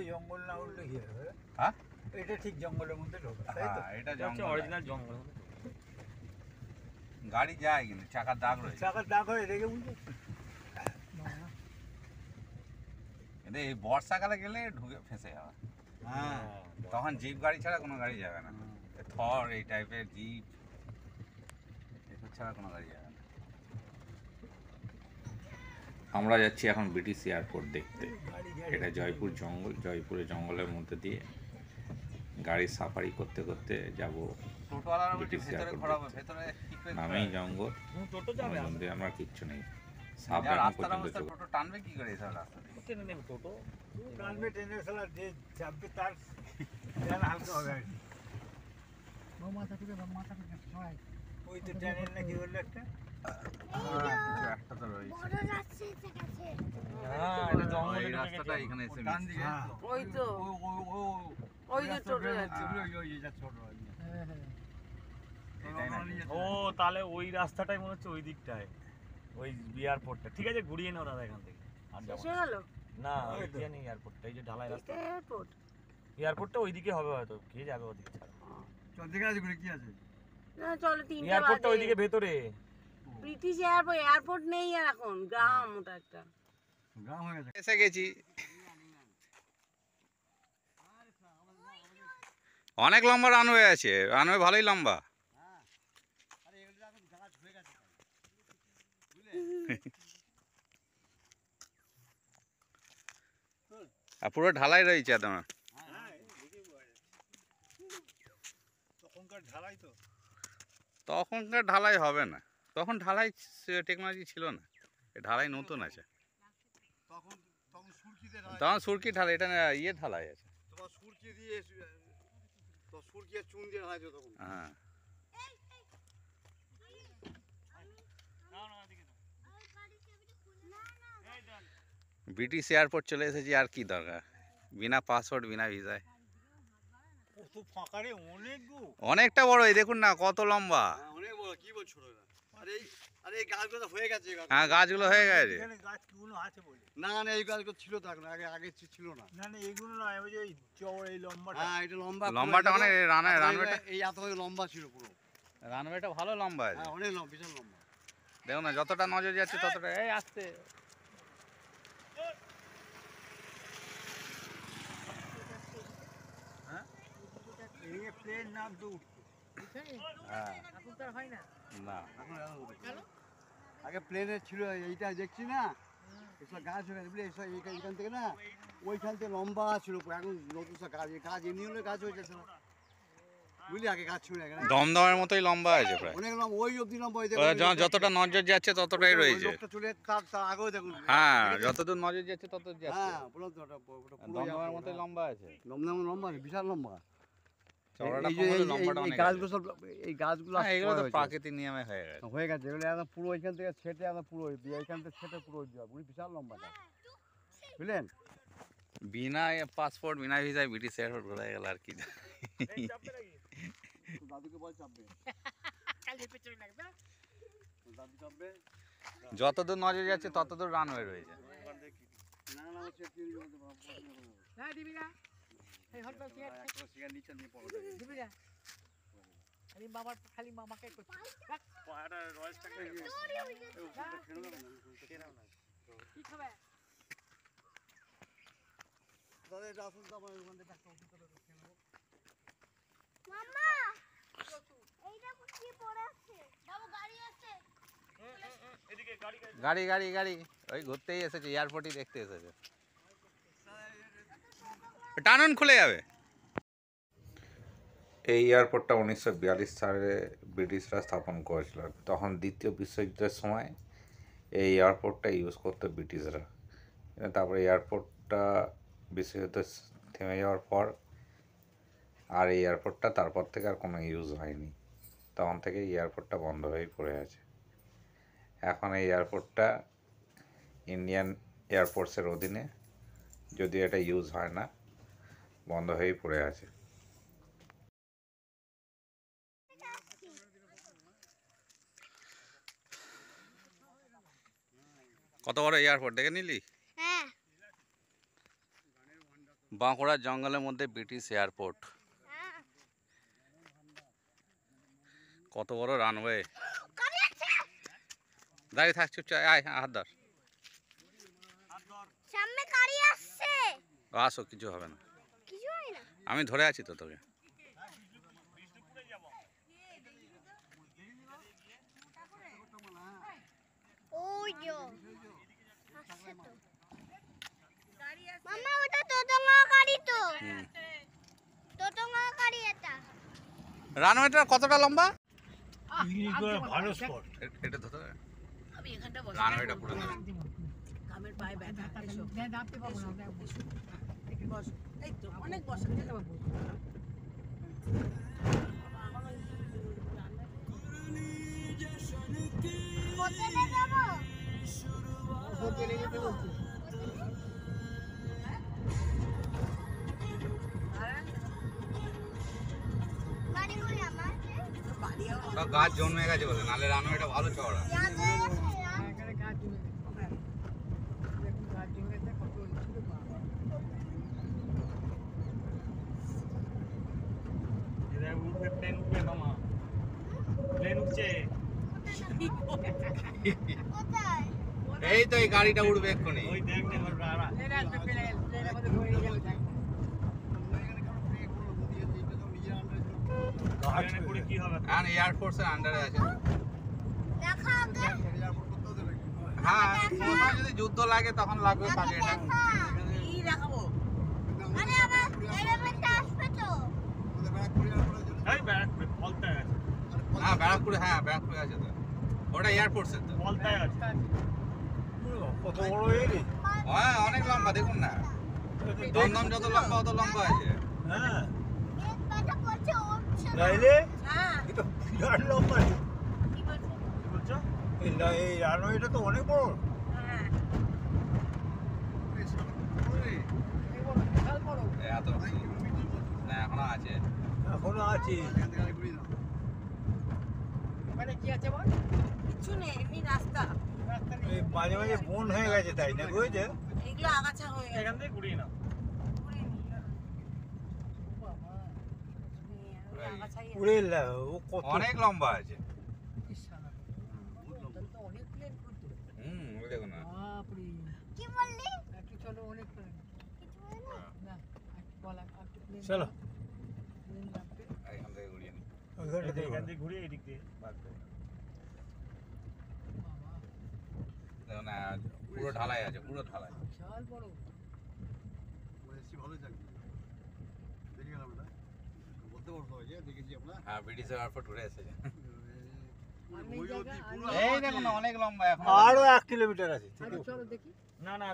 জঙ্গল না উঠলে কি হবে? হ্যাঁ, এটা ঠিক জঙ্গলের মধ্যে ঢোকা, তাই তো? এটা জঙ্গল, অরিজিনাল জঙ্গল। গাড়ি যায় কিন্তু চাকার দাগ রয়েছে, চাকার দাগ হয়ে রেখে বুঝলি। এই বর্ষাকালে গেলে ঢুকে ফেঁসে যাবে। হ্যাঁ, তখন জিপ গাড়ি ছাড়া কোনো গাড়ি যাবে না। থর এই টাইপের জিপ এসব ছাড়া কোনো গাড়ি যাবে না। আমরা যাচ্ছি এখন ব্রিটিশ এয়ারপোর্ট দেখতে। এটা জয়পুর জঙ্গল, জয়পুরের জঙ্গলের মধ্যে দিয়ে গাড়ি সাফারি করতে করতে যাব ব্রিটিশ এয়ারপোর্ট। নামেই জঙ্গল, মধ্যে আমার কিচ্ছু নেই। সাবধান পর্যন্ত টোটো টানবে কি করে এসব রাস্তা দিয়ে? টেনে নেবে টোটো, টানবে টেনে সালা যে চাপবে তার জ্ঞান হালকা হবে আর কি। মাথা থেকে সবাই ওই তো টেনে নাকি বললো একটা একটা তো রয়েছে। হ্যাঁ, এটা জঙ্গলের রাস্তাটা এখানে এসে মিশছে। ওই তো ওই যে টোটো যাচ্ছে, ওই যে ছোট। ও তাহলে ওই রাস্তাটাই মনে হচ্ছে ওই দিকটায়, ওই এয়ারপোর্টটা। ঠিক আছে, ঘুরিয়ে নাও দাদা এখান থেকে। আর যাবো না, ওই দিয়ে নেই এয়ারপোর্টটা, এই যে ঢালাই রাস্তা। এয়ারপোর্টটা ওইদিকে হবে হয়তো, কে যাবে ওদিকে? চল দেখে আসি ঘুরে কি আছে। না চলো, 3টা বাজে। এয়ারপোর্টটা ওইদিকে ভেতরে। ব্রিটিশ এয়ারপোর্ট নেই আর এখন, গ্রাম ওটা একটা। গ্রাম হয়ে গেছে। এসে গেছি। অনেক লম্বা রানওয়ে আছে, রানওয়ে ভালোই লম্বা। আর পুরো ঢালাই রয়েছে একদম। তখনকার ঢালাই হবে না, তখন ঢালাই টেকনোলজি ছিল না, ঢালাই নতুন আছে। তখন সুরকি ঢালাই, এটা ইয়ে ঢালাই আছে। হ্যাঁ, ব্রিটিশ এয়ারপোর্ট চলে এসেছি, আর কি দরকার? বিনা পাসপোর্ট, বিনা ভিসায়। অনেকটা বড়, এই দেখুন না কত লম্বা। হ্যাঁ, গাছগুলো হয়ে গেছে। না না, এই গাছগুলো ছিল তো, আগে আগে ছিল না। না না, এইগুলো না, ওই যে এই লম্বাটা। হ্যাঁ, এটা লম্বা, লম্বাটা অনেক। রানওয়েটা এই এত লম্বা ছিল পুরো। রানওয়েটা ভালো লম্বা আছে। হ্যাঁ, অনেক লম্বা, বিশাল লম্বা। দেখো না, যতটা নজর যাচ্ছে ততটা। এই আসছে। হ্যাঁ, এই প্লেন নাম তো উঠছে। হ্যাঁ, এখন তো হয় না। না, এখন আগে প্লেনে ছিল। এইটা দেখছি না, এসব গাছ হয়ে গেছে বুঝলি, এসব এইখান থেকে না ওইখান থেকে লম্বা ছিল। এখন নতুন সব গাছ, গাছ এমনি হলে গাছ হয়ে যাচ্ছে না বুঝলি, আগে গাছ ছিল এখানে। দমদমের মতোই লম্বা আছে প্রায়, অনেক লম্বা, ওই অবধি লম্বা। যতটা নজর যাচ্ছে ততটাই রয়েছে। চলে আগেও দেখুন। হ্যাঁ, যতদূর নজর যাচ্ছে তত যাচ্ছে। হ্যাঁ, দমদমের মতোই লম্বা আছে। দমদম লম্বা, বিশাল লম্বা। এই গাছগুলো প্রাকৃতিক নিয়মে হয়ে গেছে। এগুলো একদম পুরো ওইখান থেকে ছেটে, একদম পুরো এইখান থেকে ছেটে পুরো বিশাল লম্বাটা, বুঝলেন? বিনা পাসপোর্ট, বিনা ভিসায় ব্রিটিশ এয়ারপোর্ট ঘোরা গেল, আর কি। দাদুকে বল চাপবে, যতদূর নজর যাচ্ছে ততদূর রানওয়ে রয়েছে। খালি মামাকে গাড়ি গাড়ি গাড়ি ওই ঘুরতেই এসেছে, এয়ারপোর্টই দেখতে এসেছে। টানুন, খুলে যাবে। এই এয়ারপোর্টটা 1942 সালে ব্রিটিশরা স্থাপন করেছিল। তখন দ্বিতীয় বিশ্বযুদ্ধের সময় এই এয়ারপোর্টটা ইউজ করতো ব্রিটিশরা। তারপরে এয়ারপোর্টটা বিশ্বযুদ্ধ থেমে যাওয়ার পর আর এই এয়ারপোর্টটা তারপর থেকে আর কোনো ইউজ হয়নি। তখন থেকে এয়ারপোর্টটা বন্ধ হয়ে পড়ে আছে। এখন এই এয়ারপোর্টটা ইন্ডিয়ান এয়ারফোর্সের অধীনে, যদিও এটা ইউজ হয় না, বন্ধ হয়েই পড়ে আছে। কত বড় এয়ারপোর্ট দেখে নিলি? হ্যাঁ বাঁকুড়ার জঙ্গলের মধ্যে ব্রিটিশ এয়ারপোর্ট। হ্যাঁ কত বড় রানওয়ে। দাঁড়িয়ে থাক, চুপচাপ আয়, হাত ধর। সামনে গাড়ি আসছে। আসো, কিছু হবে না, কিছু হয় না। আমি ধরে আছি তো তোকে। ওই যে আসছে তো। মামা ওটা তোতঙ্গা গাড়ি তো। তোতঙ্গা গাড়ি এটা। রানওয়েটা কতটা লম্বা? ভালো স্পট। এটা ধরতে হবে। আমি এখানটা বসে রানওয়েটা পুরো নেবে। কামের পায়ে ব্যথা। এসো। বসো। এই তো অনেক বসো। হোটেলে যাবো। গাড়ি করে আমার সব গাছ জন্মে গেছে বলে, নাহলে রানওয়েটা ভালো চওড়া। কোথায়? এই তো এই গাড়িটা উঠবে এক্ষুনি। এখন এয়ারফোর্সের আন্ডারে আছে। দেখা আগে। হ্যাঁ, কোনো সময় যদি যুদ্ধ লাগে তখন লাগবে কাজে এটা। দেখা। কি দেখাবো? আরে আবার এলিভেটর আসবে তো। হ্যাঁ, ব্যারাকপুরে, হ্যাঁ ব্যারাকপুরে আছে তো। ওটা এয়ারফোর্সের তো। কত বড় এরি? হ্যাঁ, অনেক লম্বা, দেখুন না। দমদম যত লম্বা অত লম্বা আছে। হ্যাঁ এক পাটা করছে উঠছে না। তাইলে হ্যাঁ। এটা বিরাট লম্বা। কি বলছো? এই রানওয়েটা তো অনেক বড়। হ্যাঁ। এত না, এখনো আছে। এখনো আছে। কিছু নেই, এমনি রাস্তা। এই মাঝে মাঝে বন হয়ে গেছে, তাই না বুঝেছে? এগুলো আগাছা হয়ে গেছে। এখান থেকে ঘুরিয়ে নাও। আগাছাই আছে। উড়ে ও কত অনেক লম্বা আছে। অনেক প্লেন করতো। ওই দেখুন না। কি বললি? কিছু বলে না। চলো এখান থেকে ঘুরিয়ে নি। এখান থেকে ঘুরিয়ে এদিক দিয়ে দেখুন না, পুরো ঢালাই আছে, পুরো ঢালাই। হ্যাঁ, ব্রিটিশ এয়ারপোর্ট ঘুরে এসেছে। এই দেখুন না, অনেক লম্বা এখন। আরো 1 কিলোমিটার আছে। চলো দেখি। না না